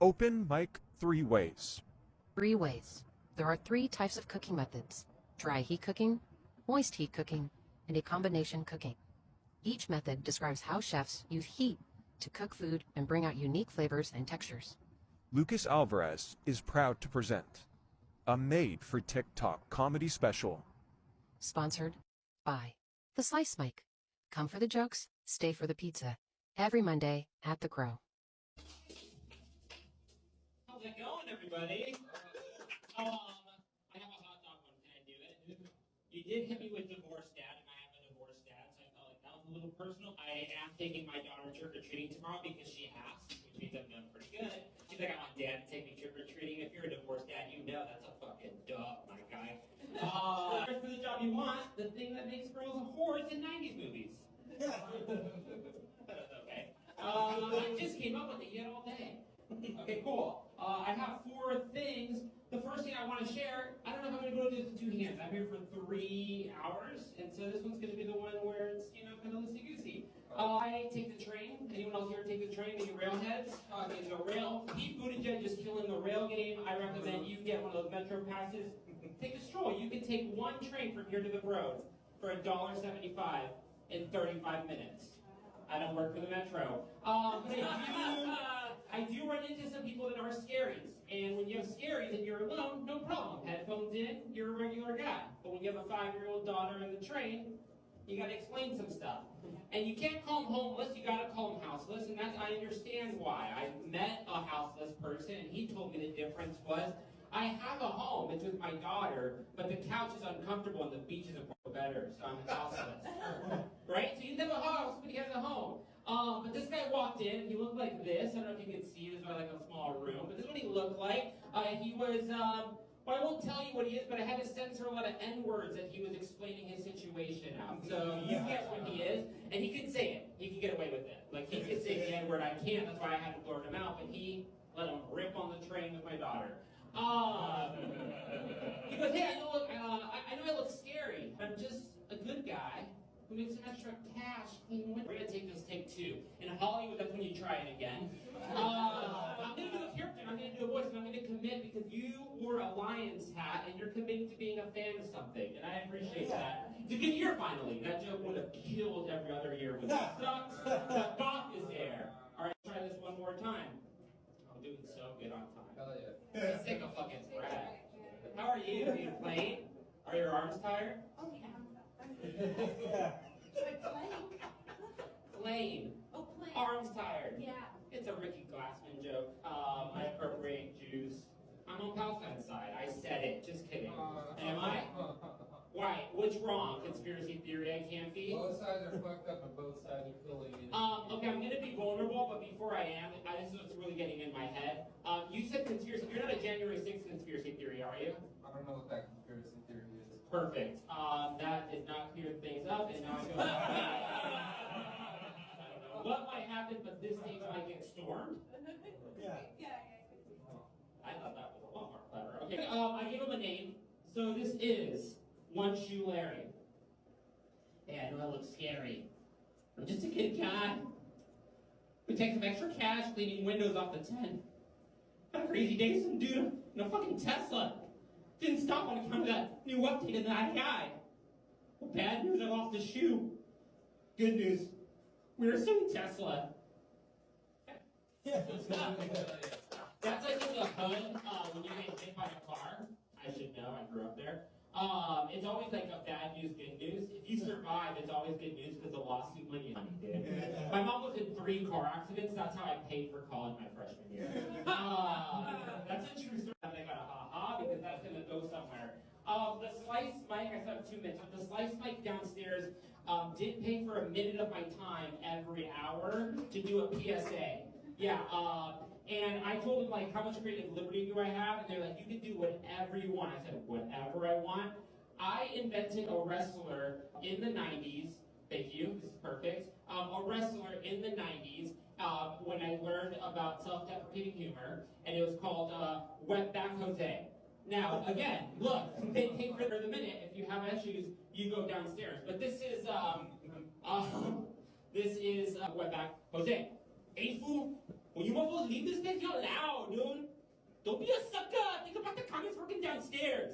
Open mic 3 ways. 3 ways. There are 3 types of cooking methods: dry heat cooking, moist heat cooking, and a combination cooking. Each method describes how chefs use heat to cook food and bring out unique flavors and textures. Lucas Alvarez is proud to present a made for TikTok comedy special. Sponsored by The Slice Mike. Come for the jokes, stay for the pizza. Every Monday at The Crow. How's it going, everybody? I have a hot dog one. Can I do it? You did hit me with divorced dad, and I am a divorced dad, so I felt like that was a little personal. I am taking my daughter trick-or-treating tomorrow because she asked, which means I'm doing pretty good. She's like, I want dad to take me trick-or-treating. If you're a divorced dad, you know that's a fucking dub, my guy. For the job you want, the thing that makes girls a whore is in 90s movies. Okay. I just came up with it yet all day. Okay, cool. I have 4 things. The first thing I want to share, I don't know if I'm going to go do this with 2 hands. I'm here for 3 hours, and so this one's going to be the one where it's, kind of loosey-goosey. I take the train. Anyone else here take the train? Any railheads? The rail. Pete Buttigieg is killing the rail game. I recommend you get one of those Metro passes. Take a stroll. You can take 1 train from here to the road for $1.75 in 35 minutes. I don't work for the Metro. But I do run into some people that are scaries. And when you have scaries and you're alone, no problem. Headphones in, you're a regular guy. But when you have a 5-year-old daughter in the train, you gotta explain some stuff. And you can't call them homeless, you gotta call them houseless, and I understand why. I met a houseless person, and he told me the difference was, I have a home, it's with my daughter, but the couch is uncomfortable and the beach is better, so I'm houseless. Right? So he doesn't have a house, but he has a home. But this guy walked in, and he looked like this. I don't know if you can see, this is like a small room, but this is what he looked like. He was, well, I won't tell you what he is, but I had to censor a lot of N-words that he was explaining his situation out. So you guess what he is, and he can say it. He can get away with it. Like, he can say the N-word, I can't, that's why I had to blurt him out, but he let him rip on the train with my daughter. He goes, hey, I know I look scary, but I'm just a good guy who makes some extra cash cleaning windows. We're going to take this take 2. In Hollywood, that's when you try it again. I'm going to do a character, and I'm going to do a voice, and I'm going to commit because you wore a Lions hat, and you're committing to being a fan of something, and I appreciate that. It's a good year, finally. That joke would have killed every other year, but it sucks. The Goth is there. All right, try this one more time. I'm doing so good on time. Hell yeah. Let's take a fucking spread. How are you? Are you playing? Are your arms tired? Oh, yeah. Plain. Oh, plain. Arms tired. Yeah. It's a Ricky Glassman joke. I appropriate Jews. I'm on Palestine's side. I said it. Just kidding. Am I? Why? What's wrong? Conspiracy theory I can't be? Both sides are fucked up and both sides are filling in. Okay, I'm gonna be vulnerable, but before I am, this is what's really getting in my head. You said conspiracy. You're not a January 6th conspiracy theory, are you? I don't know what that conspiracy theory is. Perfect. That did not clear things up, and now I feel I don't know what might happen, but this stage might get stormed. I thought that was a lot more clever. Okay, I gave him a name. So this is One Shoe Larry. Hey, I know I look scary. I'm just a good guy who takes some extra cash cleaning windows off the 10. Had a crazy day, some dude in a fucking Tesla didn't stop on account of that new update in the IAI. Well, bad news, I lost a shoe. Good news, we were suing Tesla. That's like in the hood, when you get hit by a car. I should know, I grew up there. It's always like a bad news, good news. If you survive, it's always good news because the lawsuit money did. My mom was in 3 car accidents. That's how I paid for college my freshman year. That's a true story. I got a ha-ha because that's going to go somewhere. The Slice Mike, I still have 2 minutes, but the Slice Mike downstairs did pay for a minute of my time every hour to do a PSA. Yeah, and I told them, like, how much creative liberty do I have? And they're like, you can do whatever you want. I said, whatever I want. I invented a wrestler in the 90s. Thank you, this is perfect. A wrestler in the 90s when I learned about self-deprecating humor, and it was called Wetback Jose. Now, again, look, they take for the minute. If you have issues, you go downstairs. But this is Wetback Jose. Hey, fool, when you motherfuckers leave this place, you're loud, dude. Don't be a sucker! Think about the comments working downstairs!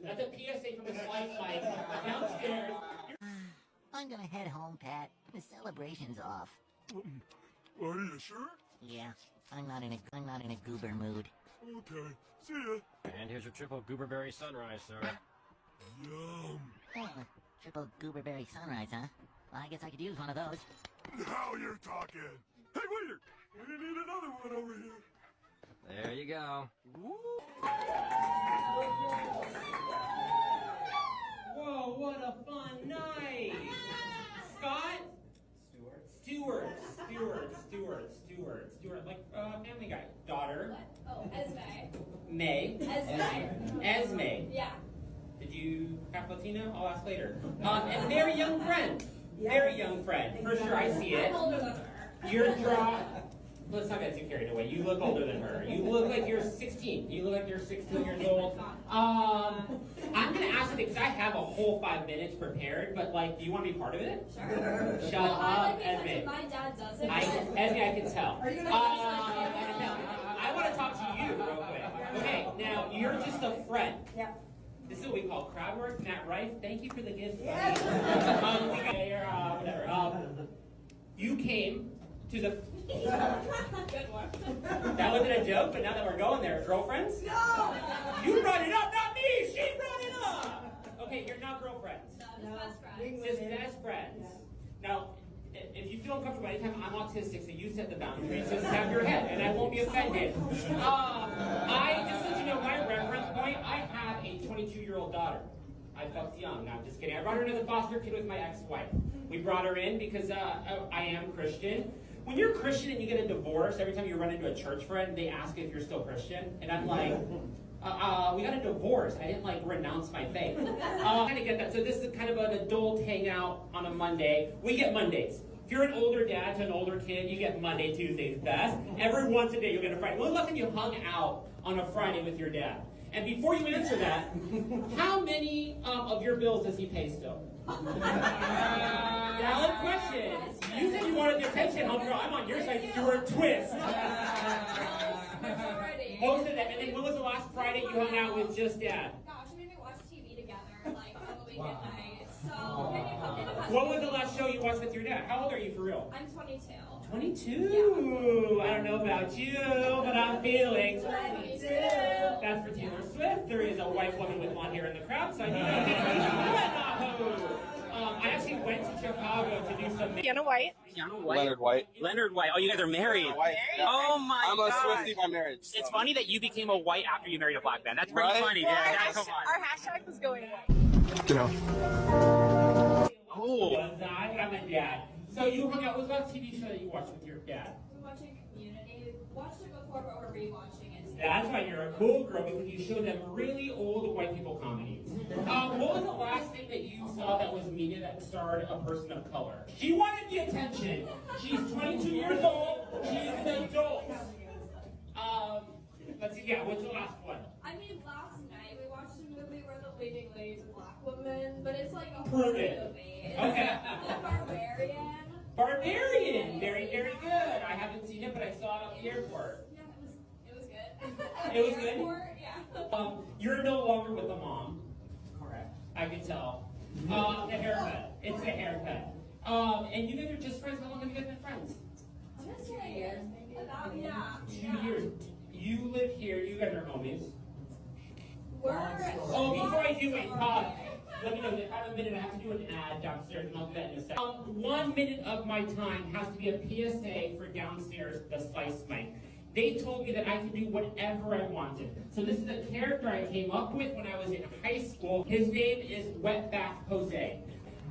That's a PSA from the Slice Mike. Downstairs. I'm gonna head home, Pat. The celebration's off. Are you sure? Yeah, I'm not in a goober mood. Okay, see ya. And here's your triple gooberberry sunrise, sir. Yum. Oh, triple gooberberry sunrise, huh? Well, I guess I could use one of those. Now you're talking. Hey, waiter! We need another one over here. There you go. Whoa, what a fun night! Scott? Stewart, like Family Guy. Daughter. Oh, Esme. May. Esme. Yeah. Did you have Latina? I'll ask later. And very young friend. Very young friend. For sure, I see it. I'm older than her. Your draw. Let's not get too carried away. You look older than her. You look like you're 16. You look like you're 16 years old. I'm gonna ask you because I have a whole 5 minutes prepared, but like, do you want to be part of it? Sure. Shut Well, I up, like Esme. it my dad does it. Esme, I can tell. Are you gonna I want to talk to you real quick. Okay, now you're just a friend. Yep. This is what we call crowd work. Matt Rife, thank you for the gift. Yes. Whatever. You came to the. Good one. That wasn't a joke, but now that we're going there, girlfriends? No. You brought it up, not me. She brought it up. Okay, you're not girlfriends. No, just best friends. Just best friends. Now, if you feel uncomfortable anytime, I'm autistic, so you set the boundaries. Just have your head, and I won't be offended. I just let you know my reference point. I have a 22-year-old daughter. I fucked young. No, I'm just kidding. I brought her into the foster kid with my ex-wife. We brought her in because I am Christian. When you're Christian and you get a divorce, every time you run into a church friend, they ask if you're still Christian, and I'm like, we got a divorce. I didn't like renounce my faith. I kind of get that. So this is kind of an adult hangout on a Monday. We get Mondays. If you're an older dad to an older kid, you get Monday, Tuesdays best. Every once a day you'll get a Friday. When was the last time you hung out on a Friday with your dad? And before you answer that, how many of your bills does he pay still? Valid question. You said you wanted the attention, homegirl. I'm on your side, Stuart. Twist. Majority. Most of them. And then when was the last Friday you hung out with just dad? Gosh, we made me watch TV together, like on the weekend night. So maybe a couple of What was the last show you watched with your dad? How old are you for real? I'm 22. 22. I don't know about you, but I'm feeling 22. That's for Taylor Swift. There is a white woman with blonde hair in the crowd, so I need to I actually went to Chicago to do some. Piano White. Leonard White. Leonard White. Oh, you guys are married. White. Oh my I'm god. a Swiftie by marriage. So. It's funny that you became a white after you married a black man. That's pretty Right? funny. Well, Yeah, come on. our hashtag was going white. Get out. Cool. Was I'm a dad. So you hung out. What was that TV show that you watched with your dad? We're watching Community. Watched it before, but we're rewatching it. That's why you're a cool girl, because you showed them really old white people comedies. What was the last thing that you saw that was media that starred a person of color? She wanted the attention. She's 22 years old. She's an adult. Let's see. Yeah, what's the last one? I mean, last night we watched a movie where the leading lady's a black woman, but it's like a Prove horror it. movie. Okay. The Barbarian. Barbarian. Very, very good. I haven't seen it, but I saw it at the airport. Yeah, it was good. It was The good? airport, yeah. You're no longer with the mom. Correct. I can tell. The haircut. It's the haircut. And you guys are just friends. How long have you guys been friends? Just 2 years, maybe. About, yeah. 2 years. You live here. You guys are homies. We're. Oh, before I do it, let me know. If I have a minute, I have to do an ad downstairs, and I'll do that in a second. 1 minute of my time has to be a PSA for downstairs, the Slice Mike. They told me that I could do whatever I wanted. So this is a character I came up with when I was in high school. His name is Wetback Jose.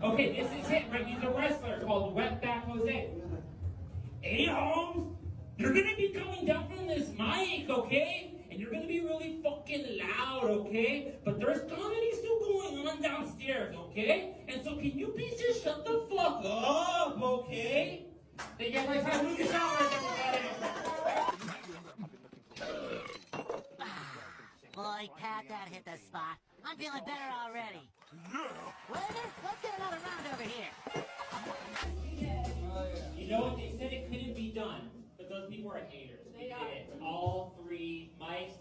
Okay, this is him, right? He's a wrestler called Wetback Jose. Hey, Holmes, you're gonna be coming down from this mic, okay? And you're gonna be really fucking loud, okay? But there's comedy still going on downstairs, okay? And so can you please just shut the fuck up, okay? Thank you for your time. Move your showers, everybody. Boy, Pat, that hit the spot. I'm feeling better already. Waiter, let's get another round over here. You know what? They said it couldn't be done, but those people are haters. They did it. All three, Mike,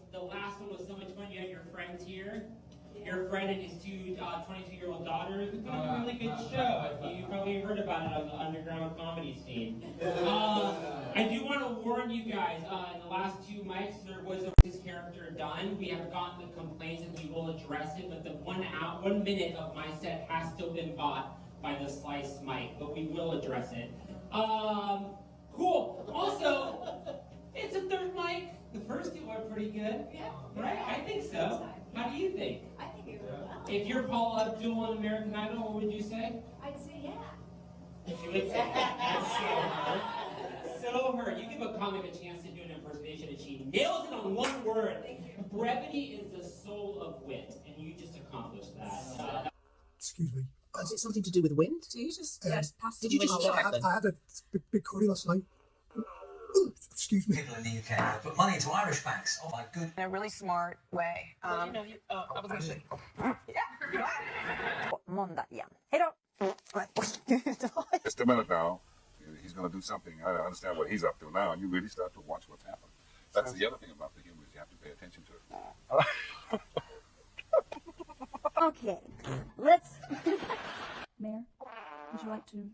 Brett and his two 22-year-old daughters. It's a really good show. You probably heard about it on the underground comedy scene. I do want to warn you guys, in the last 2 mics, there was this character done. We have gotten the complaints and we will address it, but the 1 minute of my set has still been bought by the Slice mic, but we will address it. Cool. Also, it's a third mic. The first 2 are pretty good. Yeah. Right? I think so. How do you think? I think it went well. If you're Paula Abdul on American Idol, what would you say? I'd say yeah. She would say, that's so her. So her. You give a comic a chance to do an impersonation and she nails it on 1 word. Brevity is the soul of wit, and you just accomplished that. Excuse me. Is it something to do with wind? Do you just pass Did you just check? I had a big curry last night. Excuse me. People in the UK put money into Irish banks. Oh my goodness. in a really smart way. I was going to say. Måndag igen. Hej då! Just a minute now. He's going to do something. I understand what he's up to now, and you really start to watch what's happening. That's the other thing about the humor is you have to pay attention to it. Okay, let's... Mayor, would you like to...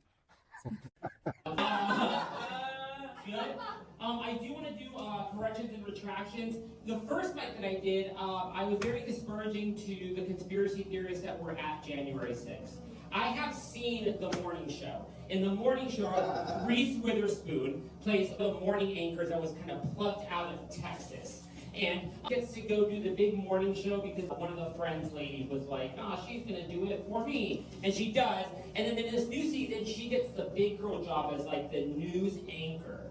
Good. I do want to do corrections and retractions. The first night that I did, I was very disparaging to the conspiracy theorists that were at January 6th. I have seen the morning show. In the morning show, Reese Witherspoon plays the morning anchor that was kind of plucked out of Texas. And gets to go do the big morning show because one of the Friends lady was like, oh, she's going to do it for me. And she does. And then in this new season, she gets the big girl job as like the news anchor.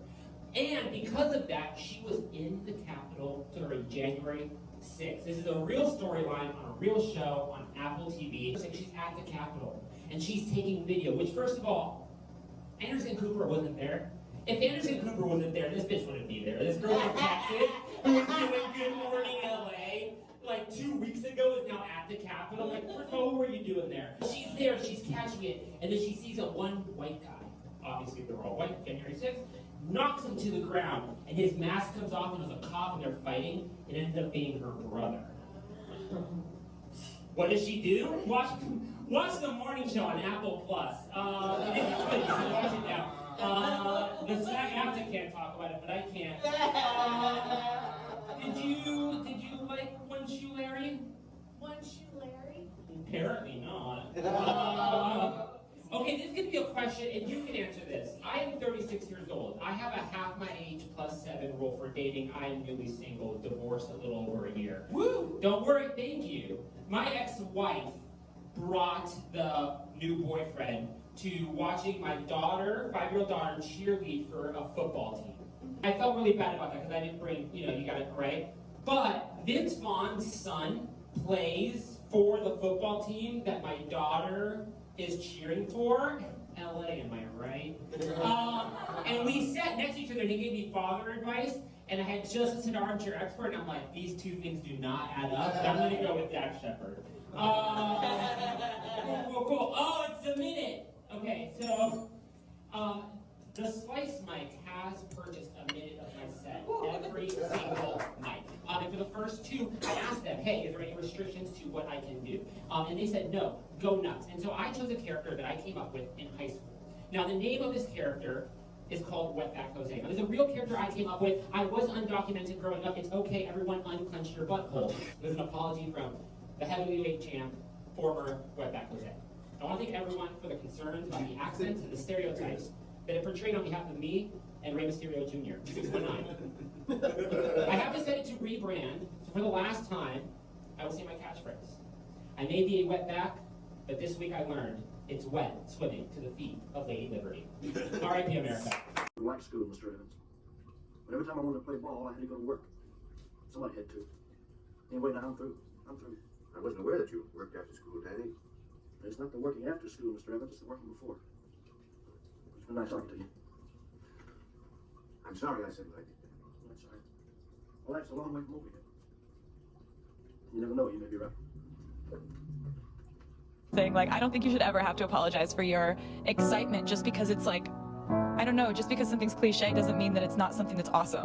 And because of that, she was in the Capitol during January 6th. This is a real storyline on a real show on Apple TV. She's at the Capitol. And she's taking video, which first of all, Anderson Cooper wasn't there. If Anderson Cooper wasn't there, this bitch wouldn't be there. This girl from Texas who was doing Good Morning LA like 2 weeks ago is now at the Capitol. Like, first of all, what were you doing there? She's there, she's catching it, and then she sees a one white guy. Obviously, they're all white, January 6th, knocks him to the ground, and his mask comes off, and there's a cop, and they're fighting. It ends up being her brother. What does she do? Watch the morning show on Apple Plus. Watch it now. The SAG-AFTRA can't talk about it, but I can. Did you like One Shoe Larry? One Shoe Larry? Apparently not. Okay, this could be a question, and you can answer this. I am 36 years old. I have a half my age plus 7 rule for dating. I am newly single, divorced a little over a year. Woo! Don't worry, thank you. My ex-wife brought the new boyfriend to watching my daughter, 5-year-old daughter, cheerlead for a football team. I felt really bad about that because I didn't bring, you got it right. But Vince Vaughn's son plays for the football team that my daughter is cheering for. LA, am I right? And we sat next to each other and he gave me father advice. And I had just listened to Armchair Expert and I'm like, these two things do not add up. So I'm gonna go with Dak Shepard. Cool. Oh, it's a minute. Okay, so the Slice mic has purchased a minute of my set, every single mic. And for the first 2, I asked them, hey, is there any restrictions to what I can do? And they said, no, go nuts. And so I chose a character that I came up with in high school. Now, the name of this character is called Wetback Jose. Now, there's a real character I came up with. I was undocumented growing up. It's okay, everyone unclench your butthole. There's an apology from the heavyweight champ, former Wetback Jose. I want to thank everyone for the concerns about the accents and the stereotypes that it portrayed on behalf of me and Rey Mysterio Jr. 619. I have decided to rebrand, so for the last time, I will say my catchphrase. I may be a wetback, but this week I learned it's wet swimming to the feet of Lady Liberty. R.I.P. America. I like school, Mr. Evans. But every time I wanted to play ball, I had to go to work. Somebody had to. Anyway, now I'm through. I wasn't aware that you worked after school, Danny. It's not the working after school, Mr. Evans, it's the working before. It's been nice talking to you. I'm sorry I said what I did. That's all right. Well, that's a long way from over here. You never know, you may be right. Like, I don't think you should ever have to apologize for your excitement just because it's like, I don't know, just because something's cliche doesn't mean that it's not something that's awesome.